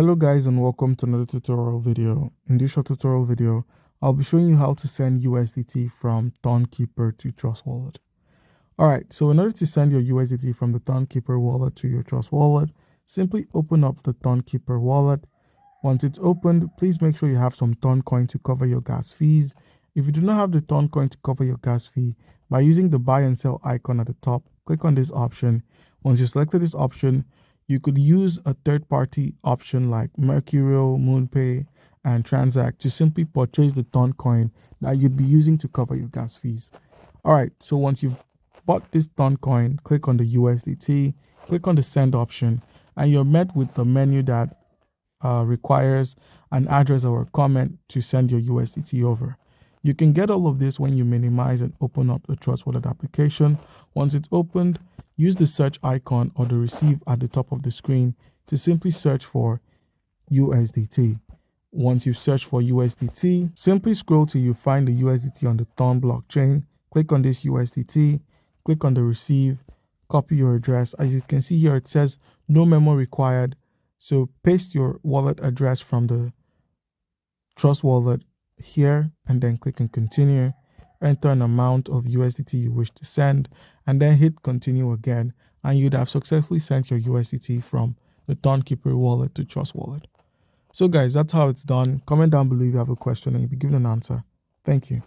Hello guys, and welcome to another tutorial video. In this short tutorial video, I'll be showing you how to send USDT from Tonkeeper to Trust Wallet. Alright, so in order to send your USDT from the Tonkeeper wallet to your Trust Wallet, simply open up the Tonkeeper wallet. Once it's opened, please make sure you have some Toncoin to cover your gas fees. If you do not have the Toncoin to cover your gas fee, by using the buy and sell icon at the top, click on this option. Once you selected this option, you could use a third-party option like Mercurial, MoonPay, and Transact to simply purchase the Toncoin that you'd be using to cover your gas fees. Alright, so once you've bought this Toncoin, click on the USDT, click on the send option, and you're met with the menu that requires an address or a comment to send your USDT over. You can get all of this when you minimize and open up the Trust Wallet application. Once it's opened, use the search icon or the receive at the top of the screen to simply search for USDT. Once you search for USDT, simply scroll till you find the USDT on the Ton blockchain. Click on this USDT, click on the receive, copy your address. As you can see here, it says no memo required. So paste your wallet address from the Trust Wallet here and then click on continue. Enter an amount of USDT you wish to send and then hit continue again, and you'd have successfully sent your USDT from the Tonkeeper wallet to Trust Wallet. So guys, that's how it's done. Comment down below if you have a question and you'll be given an answer. Thank you.